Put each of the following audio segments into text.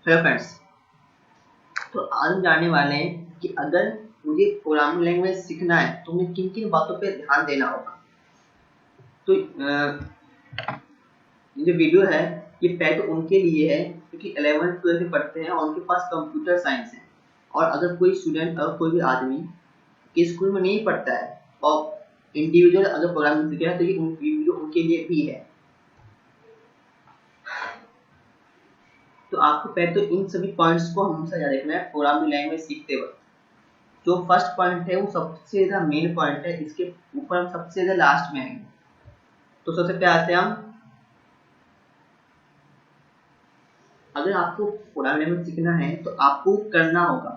Hello friends, तो आज हम जानने वाले हैं कि अगर मुझे प्रोग्रामिंग लैंग्वेज सीखना है तो मुझे किन किन बातों पे ध्यान देना होगा। तो ये जो वीडियो है ये पहले तो उनके लिए है क्योंकि 11th-12th में पढ़ते हैं और उनके पास कंप्यूटर साइंस है। और अगर कोई स्टूडेंट और कोई भी आदमी के स्कूल में नहीं पढ़ता है और इंडिविजुअल अगर प्रोग्रामिंग सीख रहा है तो ये वीडियो उनके लिए भी है। तो आपको पहले तो इन सभी पॉइंट्स को हमेशा याद रखना है प्रोग्रामिंग लैंग्वेज सीखते वक्त। जो फर्स्ट पॉइंट है वो सबसे ज़्यादा मेन पॉइंट है, इसके ऊपर हम सबसे ज़्यादा लास्ट में आएंगे। तो सबसे पहले आते हैं हम, अगर आपको प्रोग्रामिंग लैंग्वेज सीखना है तो आपको करना होगा।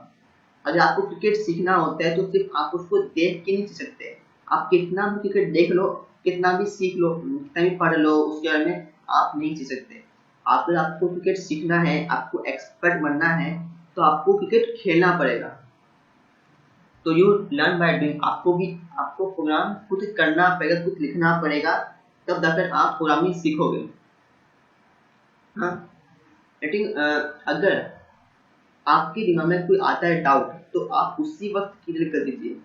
अगर आपको क्रिकेट सीखना होता है तो सिर्फ आप उसको देख के नहीं सीख सकते। आप कितना भी क्रिकेट देख लो, कितना भी सीख लो, कितना भी पढ़ लो, उसके बारे में आप नहीं सीख सकते। अगर आपको क्रिकेट सीखना है, आपको एक्सपर्ट बनना है तो आपको क्रिकेट खेलना पड़ेगा। तो यू लर्न बाय डूइंग, आपको प्रोग्राम खुद करना पड़ेगा, खुद लिखना पड़ेगा, तब जाकर आप प्रोग्रामिंग सीखोगे। हाँ, लेकिन अगर आपके दिमाग में कोई आता है डाउट तो आप उसी वक्त क्लियर कर दीजिए।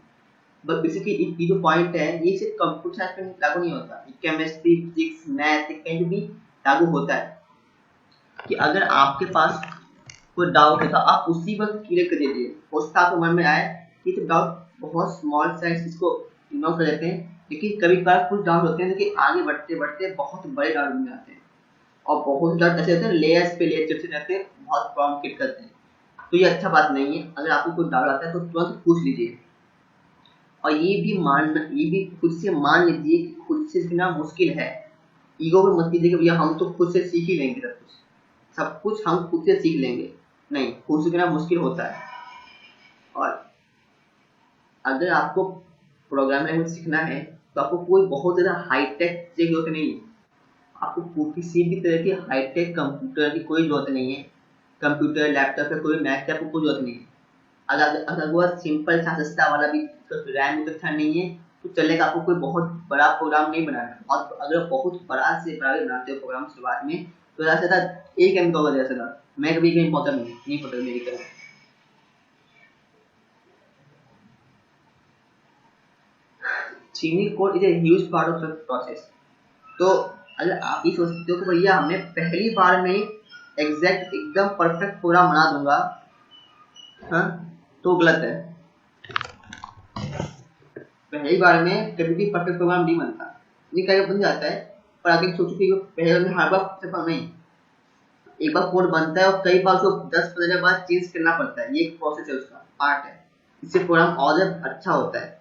बस बेसिकली ये जो पॉइंट है ये सिर्फ कंप्यूटर साइंस में लागू नहीं होता, केमिस्ट्री, फिजिक्स, मैथ कहीं भी लागू होता है कि अगर आपके पास कोई डाउट है तो आप उसी वक्त क्लियर कर दीजिए। हो सकता है आपके मन में आए कि तो डाउट बहुत स्मॉल साइज, इसको इग्नोर कर देते हैं, लेकिन कभी कभार कुछ डाउट होते हैं कि आगे बढ़ते बढ़ते बहुत बड़े डाउट बन जाते हैं और बहुत डाउट ऐसे होते हैं लेयर्स पे लेयर चिपसे रहते हैं, बहुत प्रॉब्लम क्रिएट करते हैं। तो ये अच्छा बात नहीं है। अगर आपको कोई डाउट आता है तो तुरंत पूछ लीजिए और ये भी खुद से मान लीजिए कि खुद से सीखना मुश्किल है। ईगो पे मत कीजिए कि भैया हम तो खुद से सीख ही लेंगे, सब कुछ हम खुद से सीख लेंगे। नहीं, खुद सीखना मुश्किल होता है। और अगर आपको प्रोग्रामिंग लैंग्वेज सीखना है तो आपको कोई बहुत ज़्यादा हाईटेक चीज़ की जरूरत नहीं है। आपको किसी भी तरह की हाईटेक कंप्यूटर की कोई जरूरत नहीं है। कंप्यूटर, लैपटॉप या कोई मैक की आपको कोई जरूरत नहीं है। अगर वो सिंपल सा सस्ता वाला भी रैम तो अच्छा नहीं है तो चलेगा। आपको कोई बहुत बड़ा प्रोग्राम नहीं बनाना। और अगर बहुत बड़ा से बड़ा भी बनाते हो प्रोग्राम शुरुआत में तो ज़्यादा से ज़्यादा एक एम का होगा। ज़्यादा मैं कभी कहीं पहुँचा नहीं पहुँचा मेरी तरह। Chaining code is a huge part of the process. तो अगर आप ये सोचते हो कि भैया हमें पहली बार में एग्जैक्ट एकदम परफेक्ट प्रोग्राम बना दूंगा, हाँ, तो गलत है। पहली बार में कभी भी परफेक्ट प्रोग्राम नहीं बनता। ये कई बन जाता है पर आगे सोचो कि पहले बार में हर बार सफल नहीं, एक बार कोड बनता है और कई बार उसको 10-15 बार चेंज करना पड़ता है। ये एक प्रोसेस है, उसका पार्ट है। इससे प्रोग्राम और अच्छा होता है।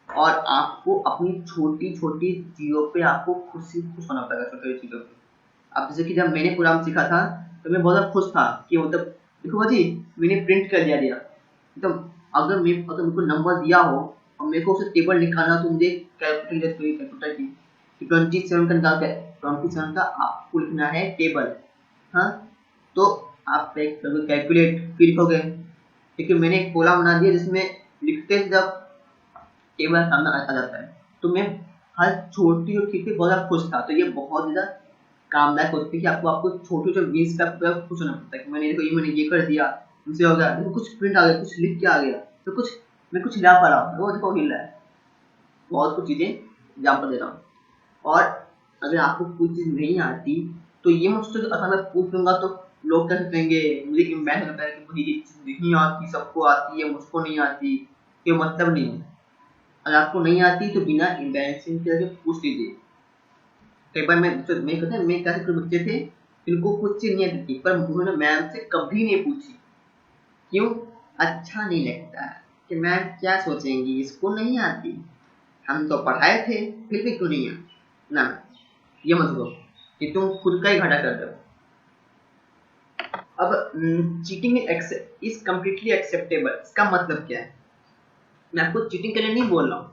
और आपको अपनी छोटी छोटी चीज़ों पे आपको खुद से खुश होना पड़ेगा, छोटी छोटी चीज़ों पे। अब जैसे कि जब मैंने प्रोग्राम सीखा था तो मैं बहुत ज़्यादा खुश था कि मतलब देखो जी मैंने प्रिंट कर दिया। तो अगर मेरे को नंबर दिया हो और मेरे को उसे टेबल निकालना तो मुझे कैलकुलेटर की 27 का निकाल के 27 का आपको लिखना है टेबल। हाँ, तो आप कैलकुलेट फिर लिखोगे, लेकिन मैंने एक प्रोग्राम बना दिया जिसमें लिखते जब टेबल सामने आ जाता है। तो मैं हर छोटी और चीज़ पे बहुत ज़्यादा खुश था। तो ये बहुत ज़्यादा कामदायक होती है कि आपको छोटे छोटे बीस का खुश होना पड़ता है कि मैंने ये कर दिया, मुझसे हो गया, देखो कुछ प्रिंट आ गया, कुछ लिख के आ गया, तो मैं कुछ ला पा रहा हूँ, वो देखो हिल रहा है। बहुत कुछ चीज़ें एग्जाम्पल दे रहा हूँ। और अगर आपको कोई चीज़ नहीं आती तो ये मत सोचो अगर मैं पूछ लूँगा तो लोग क्या सोचेंगे, मुझे इम्बैरेस होता है कि मुझे ये चीज़ नहीं आती, सबको आती है, मुझको नहीं आती। ये मतलब नहीं है। अगर आपको नहीं आती तो बिना एम्बैरेसिंग करके पूछ लीजिए। कई बार मैं कहता है मैं कैसे कुछ बच्चे थे जिनको कुछ चीज़ नहीं आती थी पर उन्होंने मैम से कभी नहीं पूछी। क्यों? अच्छा नहीं लगता कि मैम क्या सोचेंगी, इसको नहीं आती, हम तो पढ़ाए थे फिर भी क्यों नहीं आती ना। ये मत करो कि तुम खुद का ही घाटा कर दो। अब चीटिंग इज कम्प्लीटली एक्सेप्टेबल। इसका मतलब क्या है? मैं आपको चीटिंग के लिए नहीं बोल रहा हूँ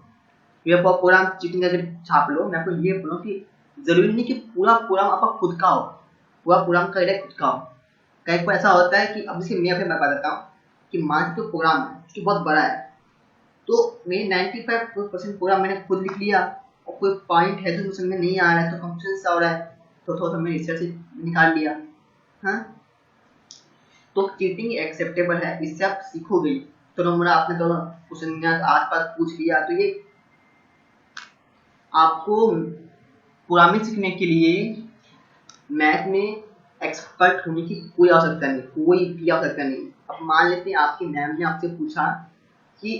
ये प्रोग्राम चीटिंग करके छाप लो। मैं आपको ये बोल रहा हूँ कि जरूरी नहीं कि पूरा प्रोग्राम आपका खुद का हो, पूरा प्रोग्राम का खुद का हो। कई बार ऐसा होता है कि अब जैसे मैं बता देता हूँ कि मान तो प्रोग्राम है जो बहुत बड़ा है, तो मेरे 95% प्रोग्राम मैंने खुद लिख लिया और कोई पॉइंट है जो समझ में नहीं आ रहा है तो कंफ्यूजन सा हो रहा है तो थोड़ा सा मैंने रिसर्च से निकाल लिया। हाँ, तो चीटिंग एक्सेप्टेबल है, इससे आप सीखोगे। तो मोड़ा आपने तो क्वेश्चन आस पास पूछ लिया, तो ये आपको प्रोग्रामिंग सीखने के लिए मैथ में एक्सपर्ट होने की कोई आवश्यकता नहीं, कोई भी आवश्यकता नहीं। अब मान लेते हैं आपकी मैम ने आपसे पूछा कि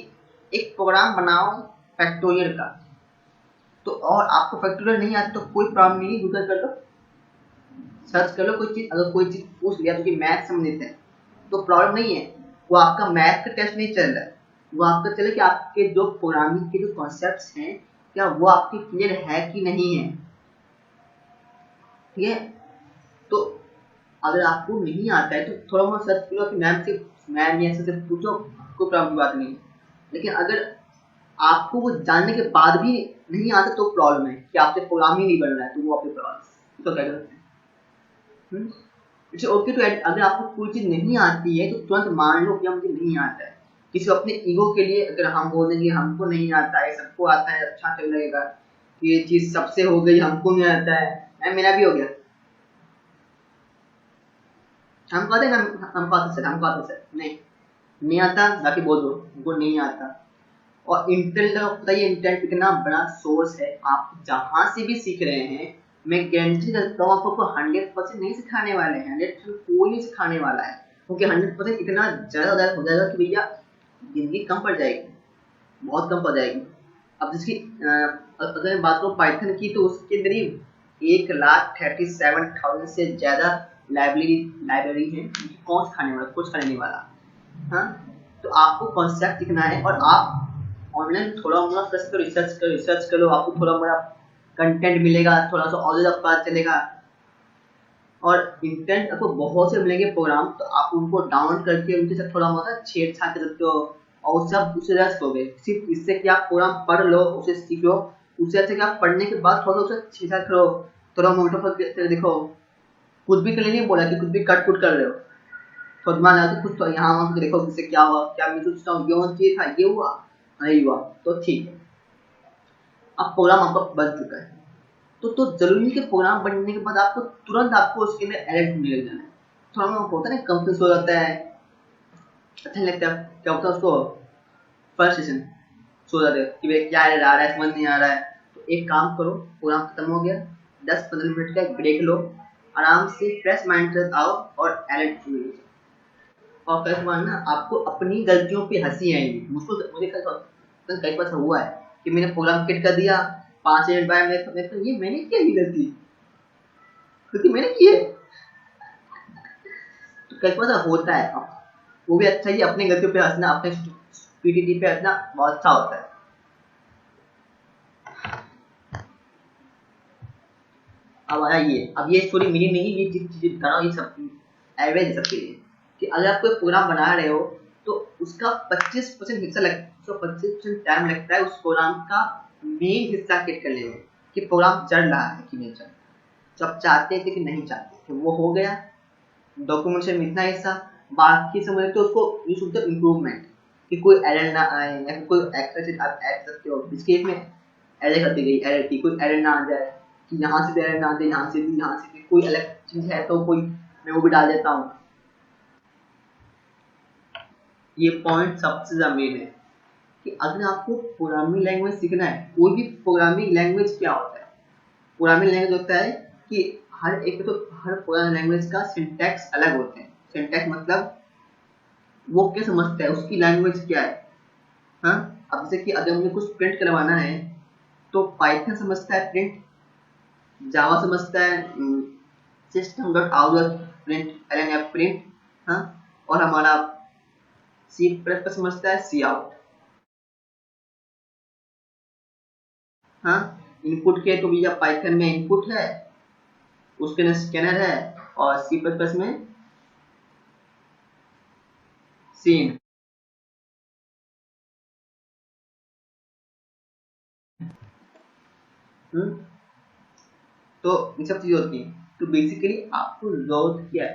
एक प्रोग्राम बनाओ फैक्टोरियल का, तो और आपको फैक्टोरियल नहीं आता तो कोई प्रॉब्लम नहीं, गूगल कर लो, सर्च कर लो कोई चीज़। अगर कोई चीज़ पूछ लिया तो कि मैथ संबंधित है तो प्रॉब्लम नहीं है, वो आपका मैथ का टेस्ट नहीं चल रहा है, वो आपका चले कि आपके जो प्रोग्रामिंग के जो कॉन्सेप्ट्स हैं क्या वो आपके क्लियर है कि नहीं है। ठीक है, तो अगर आपको नहीं आता है तो थोड़ा बहुत सर्च करो कि मैम ऐसे से पूछो, कोई प्रॉब्लम की बात नहीं। लेकिन अगर आपको वो जानने के बाद भी नहीं आता तो प्रॉब्लम है कि आपसे प्रोग्राम ही नहीं बन रहा है, तो वो आपके प्रॉब्लम तो क्या करते हैं। It's okay to add. अगर आपको कोई चीज़ नहीं आती है तो तुरंत मान लो कि मुझे नहीं आता है। किसी अपने ईगो के लिए अगर हम बोल देंगे हमको नहीं आता है, सबको आता है, अच्छा चल लगेगा कि ये चीज़ सबसे हो गई, हमको नहीं आता है, मेरा भी हो गया, हम कहते हैं हमको आता सर, नहीं आता, बाकी बोल दो हमको नहीं आता। और इंटरनेट का पता है, इंटरनेट इतना बड़ा सोर्स है, आप जहाँ से भी सीख रहे हैं, मैं गारंटी करता हूँ आपको 100% नहीं सिखाने वाले हैं, 100% कोई नहीं सिखाने वाला है, क्योंकि 100% इतना ज़्यादा हो जाएगा कि भैया जिंदगी कम पड़ जाएगी, बहुत कम पड़ जाएगी। अब जिसकी अगर मैं बात करूँ पाइथन की, तो उसके अंदर ही 1,37,000 से ज़्यादा लाइब्रेरी है, कौन सिखाने वाला, कुछ सिखाने वाला। हाँ, तो आपको कॉन्सेप्ट सीखना है और आप ऑनलाइन थोड़ा मोड़ा रिसर्च करो, आपको थोड़ा मोड़ा कंटेंट मिलेगा, थोड़ा सा और ज़्यादा पता चलेगा। और इंटरनेट आपको बहुत से मिलेंगे प्रोग्राम, तो आप उनको डाउनलोड करके उनके साथ थोड़ा मोड़ा छेड़छाड़ कर सकते हो और उससे आप उसे रस होगे। सिर्फ इससे कि आप प्रोग्राम पढ़ लो, उसे सीख लो, उससे अच्छा कि आप पढ़ने के बाद थोड़ा उसे छेड़छाड़ करो, थोड़ा मोटा देखो, कुछ भी करने नहीं बोला कि कुछ भी कट कुट कर रहे हो, तो मान लो कुछ तो यहाँ वहाँ देखो किससे क्या हुआ, क्या मैं सोचता हूँ ये होना चाहिए था, ये हुआ नहीं हुआ, तो ठीक है, अब प्रोग्राम आपका बन चुका है। तो जरूरी नहीं कि प्रोग्राम बनने के बाद आपको तुरंत आपको उसके अंदर एरर मिल जाना है। थोड़ा बहुत होता है ना, कंफ्यूज हो जाता है, अच्छा नहीं लगता, क्या होता है उसको फर्स्ट सेशन सो जाते हैं कि भाई क्या एरर आ रहा है, समझ नहीं आ रहा है। तो एक काम करो, प्रोग्राम खत्म हो गया, 10-15 मिनट का ब्रेक लो, आराम से फ्रेश माइंड से आओ और एरर ढूंढो। और कई बार ना आपको अपनी गलतियों पे हंसी आएगी। मुझे कई बार हुआ है कि मैंने प्रोग्राम किट कर दिया, 5 मिनट बाद ये मैंने क्या की गलती, क्योंकि मैंने की है। तो कई बार होता है, वो भी अच्छा ही, अपनी गलतियों पे हंसना, अपने पीटीटी पे हंसना बहुत अच्छा होता है। अब आया अब ये स्टोरी मेरी नहीं, ये चीजें बता रहा हूँ, ये सब एवरेज है सबके लिए, कि अगर आप कोई प्रोग्राम बना रहे हो तो उसका 25% हिस्सा 25% टाइम लगता है उस प्रोग्राम का मेन हिस्सा क्रिएट करने में, कि प्रोग्राम चल रहा है कि नहीं चल रहा। तो आप चाहते थे कि नहीं चाहते थे, वो हो गया डॉक्यूमेंटेशन में इतना हिस्सा, बाकी समझ तो उसको यूज होता है इम्प्रूवमेंट, कि कोई एरर ना आए या फिर कोई एक्स्ट्रा चीज आप ऐड करते हो। इस केस में एरर करती गई, एरर की कोई एरर ना आ जाए, कि यहाँ से भी एरर ना आ जाए, यहाँ से भी कोई अलग चीज है तो कोई मैं वो भी डाल देता हूँ। ये पॉइंट सबसे ज़्यादा मेन है कि अगर आपको प्रोग्रामिंग लैंग्वेज सीखना है, कोई भी प्रोग्रामिंग लैंग्वेज क्या होता है, प्रोग्रामिंग लैंग्वेज होता है कि हर प्रोग्रामिंग लैंग्वेज का सिंटैक्स अलग होते हैं। सिंटैक्स मतलब वो क्या समझता है, उसकी लैंग्वेज क्या है। हाँ, अब जैसे कि अगर मुझे कुछ प्रिंट करवाना है तो पाइथन समझता है प्रिंट, जावा समझता है सिस्टम डॉट आउट प्रिंट, हाँ, और हमारा सी प्लस पर समझता है सी आउट। हाँ, इनपुट के तो भैया पाइथन में इनपुट है, उसके अंदर स्कैनर है, और सी प्लस प्लस में सीन। तो ये सब चीजें होती हैं। तो बेसिकली आपको जरूरत क्या है,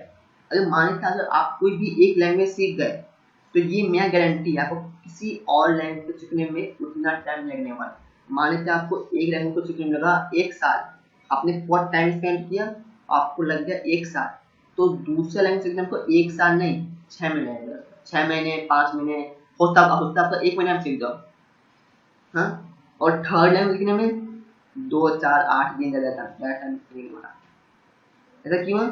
अगर मान लीजिए अगर आप कोई भी एक लैंग्वेज सीख गए तो ये मैं गारंटी है आपको किसी और लैंग्वेज को सीखने में उतना टाइम लगने वाला। मान लीजिए आपको एक लैंग्वेज को सीखने में लगा 1 साल, आपने बहुत टाइम स्पेंड किया, आपको लग गया 1 साल, तो दूसरा लैंग्वेज सीखने को 1 साल नहीं 6 महीने लगेगा, 6 महीने 5 महीने होता आपका 1 महीने में सीख जाओ। हाँ, और थर्ड लैंग्वेज सीखने में 2 4 8 दिन लग जाता है। ऐसा क्यों है?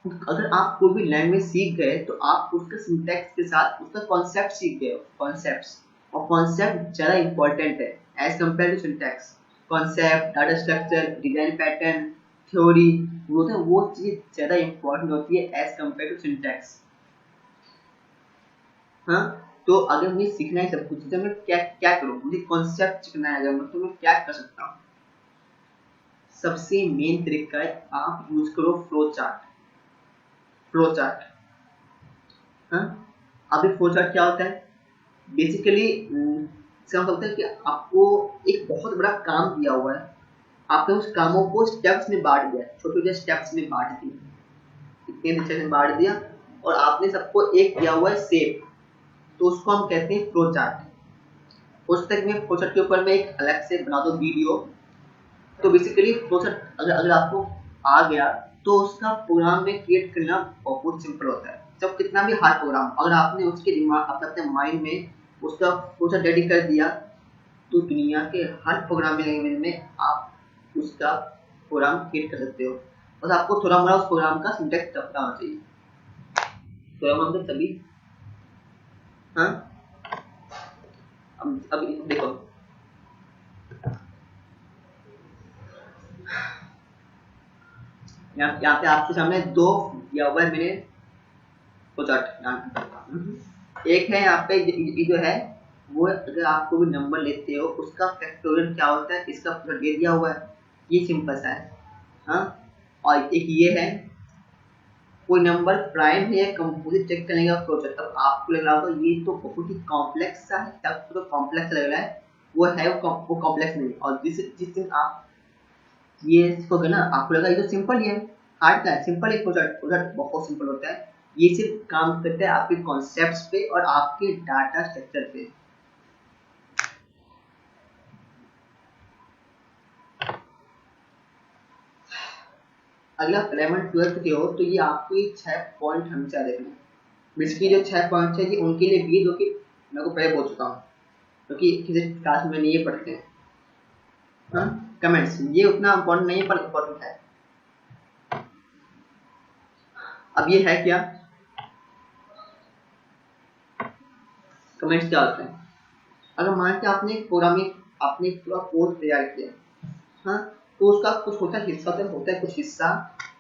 अगर आप कोई भी लैंग्वेज सीख गए तो आप उसका सिंटैक्स के साथ उसका कॉन्सेप्ट सीख गए, कॉन्सेप्ट्स, और कॉन्सेप्ट ज़्यादा इंपॉर्टेंट है as compare to syntax. Concept, data structure, design pattern, theory, वो चीज़ ज़्यादा इंपॉर्टेंट होती है एज कम्पेयर टू सिंटैक्स। हाँ, तो अगर मुझे सीखना है सब कुछ तो मैं क्या क्या करूँ? मुझे कॉन्सेप्ट सीखना है अगर तो मैं क्या कर सकता हूँ? सबसे मेन तरीका है आप यूज करो फ्लो चार्ट। फ्लो चार्ट, हाँ, अभी फ्लो चार्ट क्या होता है? बेसिकली इसका मतलब है कि आपको एक बहुत बड़ा काम दिया हुआ है, आपने उस कामों को स्टेप्स में बांट दिया, छोटे छोटे स्टेप्स में बांट दिए, इतने स्टेप्स में बांट दिया, और आपने सबको एक दिया हुआ है शेप, तो उसको हम कहते हैं फ्लो चार्ट। उस तक में फ्लो चार्ट के ऊपर में एक अलग से बना दो वीडियो। तो बेसिकली फ्लो चार्ट अगर आपको आ गया तो उसका प्रोग्राम में क्रिएट करना बहुत सिंपल होता है। जब कितना भी हार्ड प्रोग्राम अगर आपने उसके दिमाग अपने माइंड में उसका फ्लो चार्ट रेडी कर दिया तो दुनिया के हर प्रोग्रामिंग लैंग्वेज में आप उसका प्रोग्राम क्रिएट कर सकते हो। बस आपको थोड़ा मोड़ा उस प्रोग्राम का सिंटैक्स पता होना चाहिए, थोड़ा मोड़ा मतलब सभी। हाँ, अब देखो, यहाँ पे आपके सामने दो दिया हुआ है मैंने फ्लो चार्ट। एक है यहाँ पे ये जो है वो, अगर आप कोई नंबर लेते हो उसका फैक्टोरियल क्या होता है इसका पूरा दे दिया हुआ है, ये सिंपल सा है। हाँ, और एक ये है कोई नंबर प्राइम है या कंपोजिट चेक करने का फ्लो चार्ट। अब आपको लग रहा होगा ये तो बहुत ही कॉम्प्लेक्स सा है, तब तो कॉम्प्लेक्स लग रहा है, वो है वो कॉम्प्लेक्स नहीं। और जिस दिन आप ये सीखोगे ना आपको लगा ये तो सिंपल ही है, हार्ड का है, सिंपल है फ्लो चार्ट बहुत सिंपल होता है। ये सिर्फ काम करता है आपके कॉन्सेप्ट्स पे और आपके डाटा स्ट्रक्चर पे। अगला 11th-12th के हो तो ये आपके 6 पॉइंट हमेशा देखना। बेसिकली जो 6 पॉइंट है ये उनके लिए भी जो कि मैं को पहले बोल चुका हूँ, क्योंकि किसी क्लास में नहीं ये पढ़ते हैं। हाँ, कमेंट्स ये उतना इम्पोर्टेंट नहीं है पर इम्पोर्टेंट है। अब ये है क्या, कमेंट्स क्या होते हैं? अगर मान के आपने प्रोग्रामिंग आपने पूरा कोड तैयार किया, हाँ, तो उसका कुछ होता है कुछ हिस्सा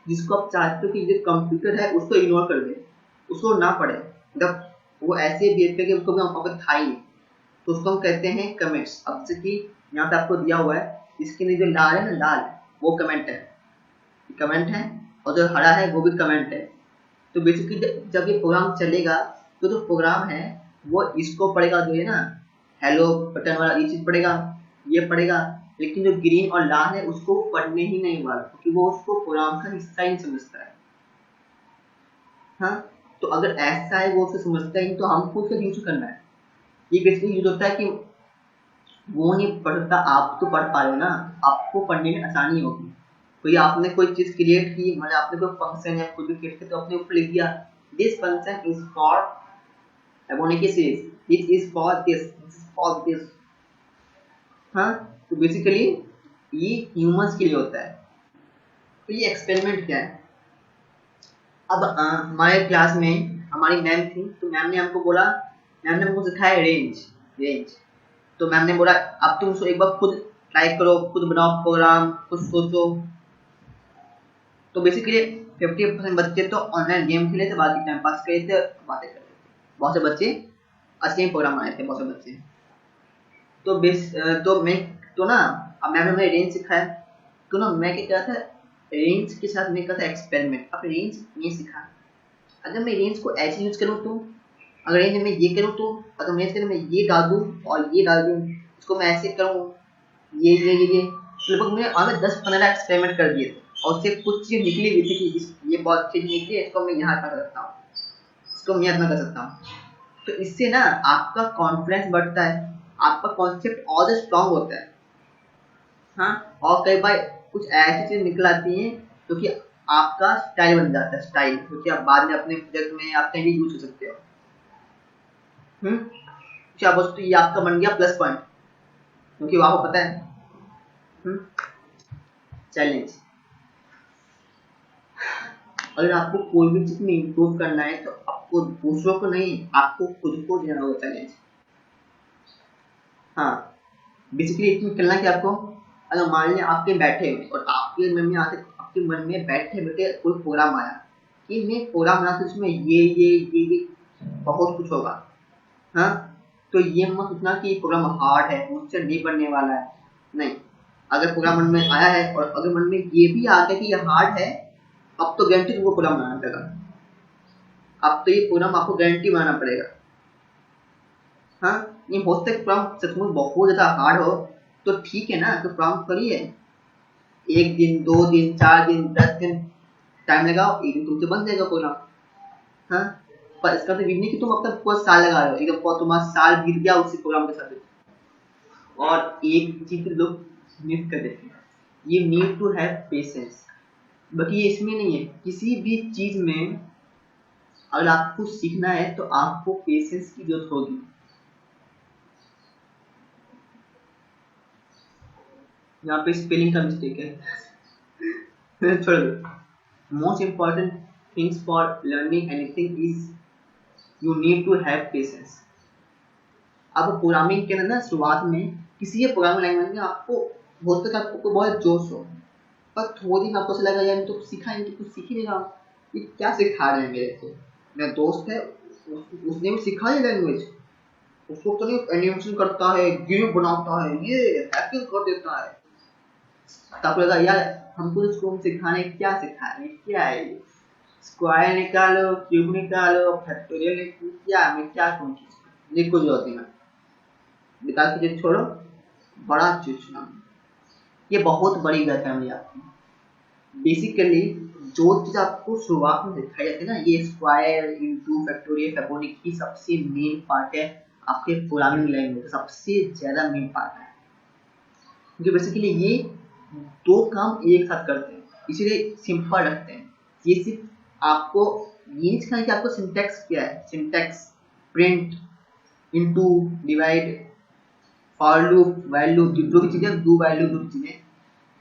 जिसको आप चाहते हो कि जो कंप्यूटर है उसको इग्नोर कर दे, उसको ना पढ़े, मतलब वो ऐसे बिहेव करके उसको भी था ही, तो उसको हम कहते हैं कमेंट्स। अब जैसे कि यहाँ पे आपको दिया हुआ है इसके लिए जो लाल है ना, लाल वो कमेंट है, और जो हरा है वो भी कमेंट है। तो बेसिकली जब ये प्रोग्राम चलेगा तो जो प्रोग्राम है वो इसको पढ़ेगा, जो है ना हेलो बटन वाला ये चीज पढ़ेगा, ये पढ़ेगा, लेकिन जो ग्रीन और लाल है उसको पढ़ने ही नहीं वाला, क्योंकि वो उसको प्रोग्राम का हिस्सा ही समझता है। हाँ, तो अगर ऐसा है वो उसे समझता ही तो हमको उसका यूज करना है। ये बेसिकली यूज होता है कि वो नहीं पढ़ता, आप तो पढ़ पा रहे हो ना, आपको पढ़ने में आसानी होगी। कोई आपने कोई चीज क्रिएट की, मतलब आपने कोई फंक्शन या कुछ भी क्रिएट किया तो अपने ऊपर लिख दिया this function is for this is for this. हाँ, तो बेसिकली ये ह्यूमंस के लिए होता है। तो ये एक्सपेरिमेंट क्या है? अब हमारे क्लास में हमारी मैम थी, तो मैम ने हमको बोला, मैम ने हमको सिखाया रेंज। तो मैम ने बोला अब तुम उसको एक बार खुद ट्राई करो, खुद बनाओ प्रोग्राम, खुद सोचो। तो बेसिकली 50% बच्चे तो ऑनलाइन गेम खेले थे, बाकी टाइम पास करे थे, बातें कर रहे थे। बहुत से बच्चे असली प्रोग्राम आए थे, बहुत से बच्चे। तो मैं तो ना, अब मैम ने हमें रेंज सिखाया, तो ना मैं क्या था, रेंज के साथ मैं था एक्सपेरिमेंट। अब रेंज ये सिखा, अगर मैं रेंज को ऐसे यूज करूँ तो, अगर रेंज में ये करूँ तो, अगर मैं ये डाल दूँ और ये डाल दूँ, इसको मैं ऐसे करूँ, ये लगभग मैंने और 10-15 एक्सपेरिमेंट कर दिए थे, और उससे कुछ चीज़ निकली हुई थी कि ये बहुत चीज़ निकली है, इसको मैं यहाँ कर सकता हूँ, इसको मैं यहाँ कर सकता हूँ। तो इससे ना आपका कॉन्फिडेंस बढ़ता है, आपका कॉन्सेप्ट और स्ट्रांग होता है। हाँ, और कई बार कुछ ऐसी चीज़ निकल आती हैं जो कि आपका स्टाइल बन जाता है, स्टाइल, क्योंकि आप बाद में अपने प्रोजेक्ट में आप कहीं भी यूज कर सकते हो। क्या बस, ये आपका बन गया प्लस पॉइंट, क्योंकि आपको पता है। चैलेंज, अगर आपको कोई भी चीज में इम्प्रूव करना है तो आपको दूसरों को नहीं, आपको खुद को देना होगा चैलेंज। हाँ, बेसिकली इसमें करना क्या आपको, अगर मान लिया आपके बैठे और आपके मन में आपके मन में बैठे बैठे कोई प्रोग्राम आया कि मैं प्रोग्राम बना उसमें ये बहुत कुछ होगा, हाँ, तो ये मत सोचना कि प्रोग्राम हार्ड है, मुझसे नहीं बनने वाला है, नहीं। अगर प्रोग्राम मन में आया है और अगर मन में ये भी आ गया कि ये हार्ड है, अब तो गारंटी तुमको प्रोग्राम बनाना पड़ेगा, अब तो ये प्रोग्राम आपको गारंटी बनाना पड़ेगा। हाँ, ये हो सकता है प्रोग्राम सचमुच बहुत ज़्यादा हार्ड हो, तो ठीक है ना, तो प्रोग्राम करिए, 1 दिन 2 दिन 4 दिन 10 दिन टाइम लगाओ, एक दिन तुमसे बन जाएगा प्रोग्राम। हाँ, पर इसका तो ये नहीं कि तुम अपना पूरा साल लगा रहे हो, एकदम पूरा तुम्हारा साल बीत गया उसी प्रोग्राम के साथ। और एक चीज लोग मिस कर देते हैं, ये नीड टू हैव पेशेंस। बाकी ये इसमें नहीं है, किसी भी चीज में अगर आपको सीखना है तो आपको पेशेंस की जरूरत होगी। यहाँ पे स्पेलिंग का मिस्टेक है छोड़ दो। Most important things for learning anything is you need to have patience. अब प्रोग्रामिंग के अंदर ना शुरुआत में किसी प्रोग्रामिंग लैंग्वेज में आपको हो सकता है आपको बहुत जोश हो, पर थोड़ी दिन आपको ऐसा लगा यार मैं तो सीखा ही नहीं, कुछ सीख ही नहीं रहा हूँ, ये क्या सिखा रहे हैं मेरे को। मेरा दोस्त है, उसने भी सीखा है लैंग्वेज, उसको तो नहीं एनिमेशन करता है, गेम बनाता है, ये हैकिंग कर देता है। तब लगा यार हमको इसको सिखाने क्या सिखा रहे हैं, क्या है ये, स्क्वायर निकालो, क्यूब निकालो, फैक्टोरियल क्या, मैं क्या करूँ, लिखो जो होती है विकास की चीज छोड़ो, बड़ा चीज चुना। ये बहुत बड़ी गलतफहमी है आपकी। बेसिकली जो चीज आपको शुरुआत में दिखाई जाती है ना, ये स्क्वायर इनटू फैक्टोरियल फैक्टोरियल की सबसे मेन पार्ट है आपके प्रोग्रामिंग लैंग्वेज, सबसे ज्यादा मेन पार्ट है, क्योंकि बेसिकली ये दो काम एक साथ करते हैं, इसीलिए सिंपल रखते हैं। ये सिर्फ आपको ये नहीं सिखाना कि आपको सिंटैक्स क्या है, syntax, print, into, divide, for loop, while loop, जो भी चीजें, डू व्हाइल लूप, जो भी चीजें,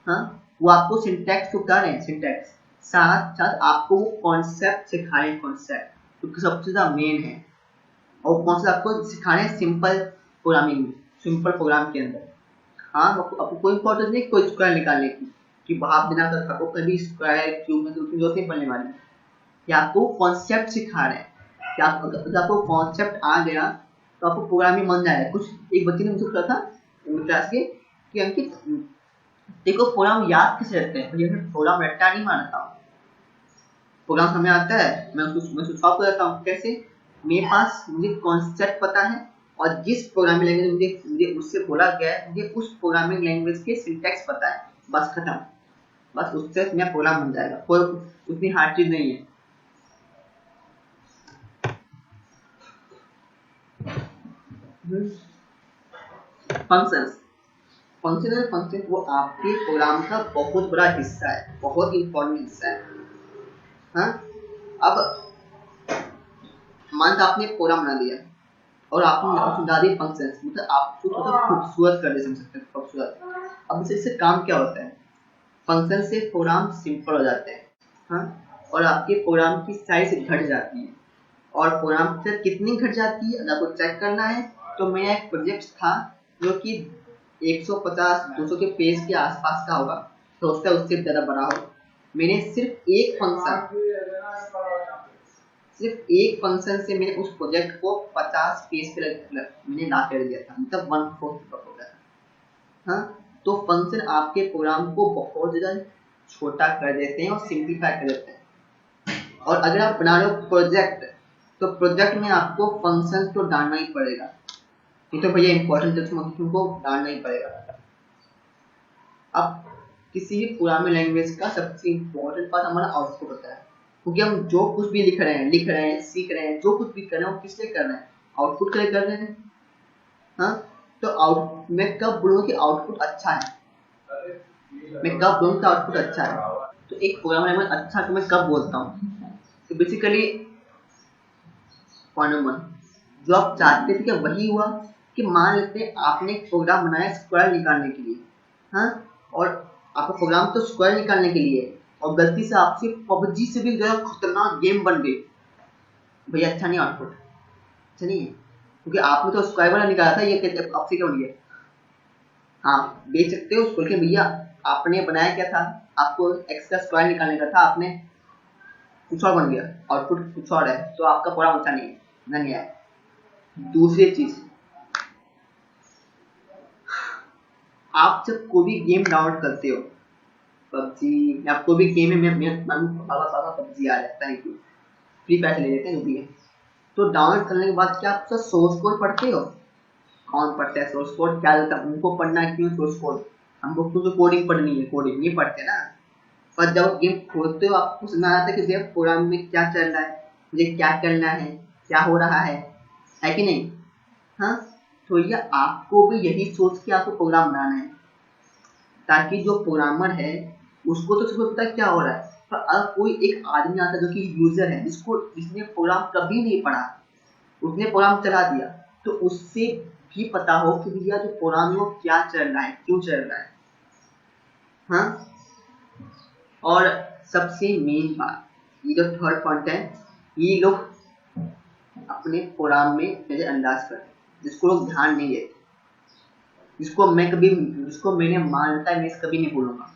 हाँ, वो आपको सिंटैक्स को बता रहे हैं, सिंटैक्स, साथ साथ आपको वो कॉन्सेप्ट सिखाए हैं, कॉन्सेप्ट जो सबसे ज्यादा मेन है, और कौन सा आपको सिखाने सिंपल प्रोग्रामिंग, सिंपल प्रोग्राम के अंदर। हाँ, आपको कोई इंपॉर्टेंस नहीं कोई स्क्वायर निकालने की, कि भाप बिना कर आपको कभी स्क्वायर क्यूब में जरूरत नहीं पड़ने वाली, या आपको कॉन्सेप्ट सिखा रहे हैं कि आपको कॉन्सेप्ट आ गया तो आपको प्रोग्रामिंग बन जाएगा। कुछ एक बच्चे ने मुझसे पूछा था क्लास के कि अंकित देखो प्रोग्राम याद कैसे रखते हैं, ये मैं प्रोग्राम रट्टा नहीं मानता हूँ, प्रोग्राम हमें आता है, मैं सॉल्व कर देता हूँ। कैसे, मेरे पास मुझे कॉन्सेप्ट पता है और जिस प्रोग्रामिंग लैंग्वेज मुझे उससे बोला गया है मुझे उस प्रोग्रामिंग लैंग्वेज के सिंटैक्स पता है, बस खत्म, बस उससे मेरा प्रोग्राम बन जाएगा, कोई उतनी हार्ड चीज नहीं है। फंक्शंस, फंक्शन वो आपके प्रोग्राम का बहुत बड़ा हिस्सा है, बहुत इंपॉर्टेंट हिस्सा है। हाँ, अब मान लो आपने प्रोग्राम बना दिया और आपने समझा दिए फंक्शंस, मतलब आपको थोड़ा खूबसूरत कर दे, समझ सकते हैं खूबसूरत। अब इससे काम क्या होता है, फंक्शन से प्रोग्राम सिंपल हो जाते हैं, हाँ, और आपके प्रोग्राम की साइज घट जाती है, और प्रोग्राम से कितनी घट जाती है अगर आपको चेक करना है तो मेरा एक प्रोजेक्ट था जो कि 150-200 के पेज के आसपास का होगा, तो उससे ज़्यादा बड़ा हो, मैंने सिर्फ एक फंक्शन से मैंने उस प्रोजेक्ट को 50 पेज पे मैंने ला कर दिया था, मतलब 1/4 हो गया था। हाँ, तो फंक्शन आपके प्रोग्राम को बहुत ज़्यादा छोटा कर देते हैं और सिंप्लीफाई कर देते हैं। और अगर आप बना रहे हो प्रोजेक्ट, तो प्रोजेक्ट में आपको फंक्शन तो डालना ही पड़ेगा, ये तो भैया इंपॉर्टेंट फंक्शन को डालना ही पड़ेगा। अब किसी भी प्रोग्रामिंग लैंग्वेज का सबसे इंपॉर्टेंट पार्ट हमारा आउटपुट होता है, क्योंकि हम जो कुछ भी लिख रहे हैं, सीख रहे हैं, जो कुछ भी कर रहे हैं वो किस लिए कर रहे हैं, आउटपुट के लिए कर रहे हैं। हाँ, तो मैं कब बोलूँगा कि आउटपुट अच्छा है, मैं कब बोलूँगा कि आउटपुट अच्छा है, तो एक प्रोग्रामर मैं अच्छा तो मैं कब बोलता हूँ? तो बेसिकली पॉइंट नंबर 1 जो आप चाहते थे क्या वही हुआ कि मान लेते हैं आपने एक प्रोग्राम बनाया स्क्वायर निकालने के लिए, हाँ, और आपका प्रोग्राम तो स्क्वायर निकालने के लिए और गलती से आपसे पबजी से भी जो खतरनाक गेम बन गई, भैया अच्छा नहीं, आउटपुट अच्छा नहीं है, क्योंकि आपने तो स्क्वायर वाला निकाला था, ये आपसे क्या बन गया? हाँ बेच सकते हो उसको, लेकिन भैया आपने बनाया क्या था, आपको एक्स का स्क्वायर निकालने का था, आपने कुछ और बन गया, आउटपुट कुछ और है, तो आपका प्रोग्राम अच्छा नहीं है, नहीं है। दूसरी चीज, आप जब कोई भी गेम डाउनलोड करते हो, पबजी या कोई भी गेम में, पापा पबजी आ जाता है, फ्री फायर ले लेते हैं जो भी है, तो डाउनलोड करने के बाद क्या आप उसका सोर्स कोड पढ़ते हो? कौन पढ़ता है सोर्स कोड? क्या होता है उनको पढ़ना है, क्यों सोर्स कोड? हमको तो कोडिंग पढ़नी है, कोडिंग नहीं पढ़ते ना। पर जब गेम खोलते हो आपको समझ आता है कि भैया प्रोग्राम में क्या चल रहा है, मुझे क्या करना है, क्या हो रहा है कि नहीं? हाँ, तो ये आपको भी यही सोच के आपको प्रोग्राम बनाना है, ताकि जो प्रोग्रामर है उसको तो सब पता क्या हो रहा है, पर अगर कोई एक आदमी आता है जो कि यूजर है, जिसने प्रोग्राम कभी नहीं पढ़ा, उसने प्रोग्राम चला दिया, तो उससे भी पता हो कि भैया जो प्रोग्राम है वो क्या चल रहा है, क्यों चल रहा है। हाँ, और सबसे मेन बात, ये जो थर्ड पॉइंट है, ये लोग अपने प्रोग्राम में नजरअंदाज करते हैं, जिसको लोग ध्यान नहीं देते, जिसको मैंने मानता है, मैं इस कभी नहीं भूलूंगा,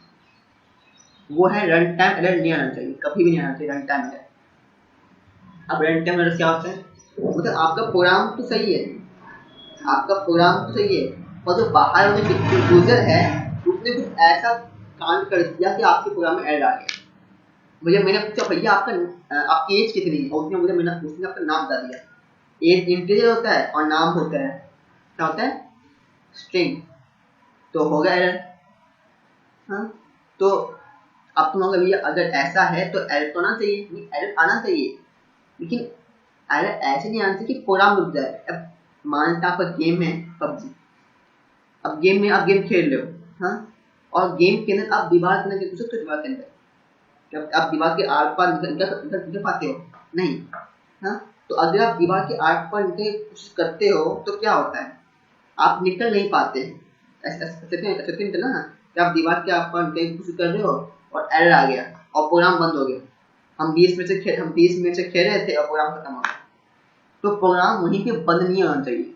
वो है रन टाइम एरर नहीं आना चाहिए, कभी भी नहीं आना चाहिए रन टाइम एरर। अब रन टाइम एरर क्या होता है? मतलब आपका प्रोग्राम तो सही है, आपका प्रोग्राम तो सही है, और जो बाहर वाले यूजर है उसने कुछ ऐसा कांड कर दिया कि आपके प्रोग्राम में एरर आ गया। भैया मैंने पूछा भैया आपकी एज कितनी है, उसने आपका नाम बता दिया। एज इंटीजर होता है और नाम होता है क्या होता है? स्ट्रिंग। तो हो गया एरर। हाँ, तो अब तुम लोग भैया अगर ऐसा है तो एरर तो आना चाहिए, एरर आना चाहिए, लेकिन एरर ऐसे नहीं आना चाहिए कि प्रोग्राम रुक जाए। अब मानता आपका गेम है पबजी, अब गेम में आप गेम खेल रहे हो, हाँ, और गेम के अंदर आप दीवार के अंदर घुस सकते हो, दीवार के अंदर जब आप दीवार के आर पार निकल पाते हो? नहीं। हाँ, तो अगर आप दीवार के आर पार निकलने की कोशिश करते हो तो क्या होता है? आप निकल नहीं पाते। ऐसे ना कि आप दीवार के आर पार निकलने की कोशिश कर रहे हो और एरर आ गया और प्रोग्राम बंद हो गया। हम 20 मिनट से खेल रहे थे और प्रोग्राम खत्म हो गया। तो प्रोग्राम वहीं पे बंद नहीं होना चाहिए।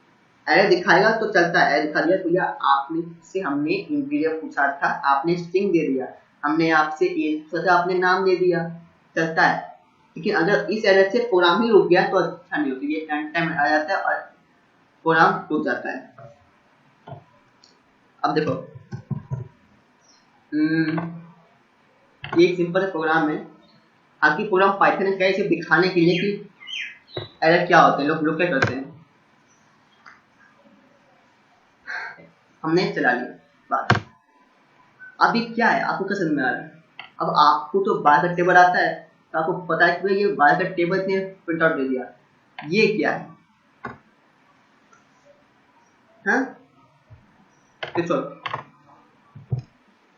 एरर दिखाएगा तो चलता है, एरर दिखा दिया भैया आपने से हमने इंटीरियर पूछा था, आपने स्ट्रिंग दे दिया, हमने आपसे एज पूछा था, आपने नाम दे दिया, चलता है। लेकिन अगर इस एरर से प्रोग्राम ही रुक गया तो अच्छा नहीं होता, ये रन टाइम आ जाता है और प्रोग्राम रुक जाता है। अब देखो एक सिंपल प्रोग्राम है, आपकी प्रोग्राम पाइथन ने क्या इसे दिखाने के लिए कि एरर क्या होते हैं, लोग क्या करते हैं। हमने चला लिया बात, अभी क्या है आपको क्या समझ में आ रहा है? अब आपको तो बार का टेबल आता है, तो आपको पता है कि ये बार का टेबल ने प्रिंट आउट दे दिया, ये क्या है? हाँ, तो चलो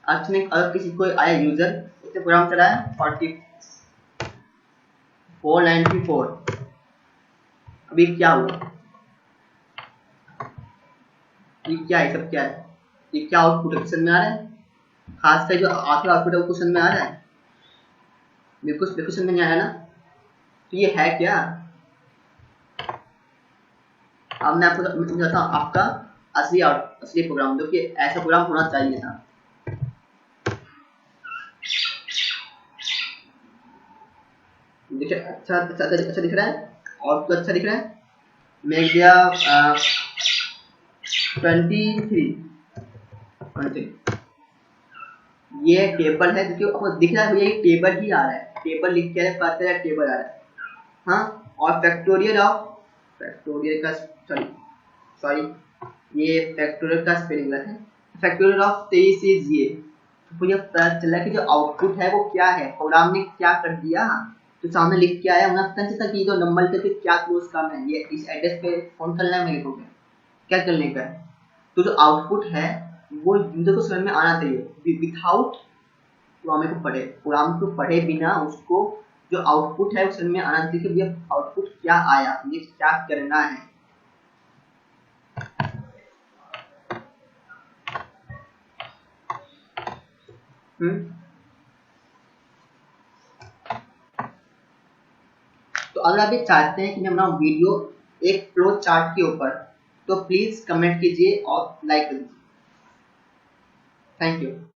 अगर किसी को आया यूजर, उसने प्रोग्राम चलाया 494, अभी क्या हुआ? ये क्या है, सब क्या है? ये क्या आउटपुट क्वेश्चन में आ रहा है? खासकर जो आखिरी आउटपुट है वो क्वेश्चन में आ रहा है? बिल्कुल क्वेश्चन में नहीं आया ना। तो ये है क्या? अब मैं आपको समझाता हूँ आपका असली प्रोग्राम, जो कि ऐसा प्रोग्राम होना चाहिए था। देखिए अच्छा दिख रहा है, और तो अच्छा दिख रहा है। मैं गया 23 ये टेबल है, जो कि आपको दिख रहा है भैया, ये टेबल ही आ रहा है, टेबल लिख के पता है टेबल आ रहा है। हाँ, और फैक्टोरियल का सॉरी ये फैक्टोरियल का स्पेलिंग गलत है, फैक्टोरियल ऑफ 23 इज ये। तो मुझे पता चला कि जो आउटपुट है वो क्या है, प्रोग्राम ने क्या कर दिया, तो सामने लिख के आया, मुझे पता चलता कि जो नंबर के क्या क्लोज काम है, ये इस एड्रेस पे फोन करना है मेरे को, क्या करने का है। तो जो आउटपुट है वो यूजर को समझ में आना चाहिए, विथआउट प्रोग्राम को पढ़े, प्रोग्राम को पढ़े बिना उसको जो आउटपुट है उसमें आना चाहिए कि ये आउटपुट क्या आया, ये क्या करना है। तो अगर आप ये चाहते हैं कि मैं बनाऊं वीडियो एक फ्लो चार्ट के ऊपर, तो प्लीज कमेंट कीजिए और लाइक कर दीजिए। Thank you.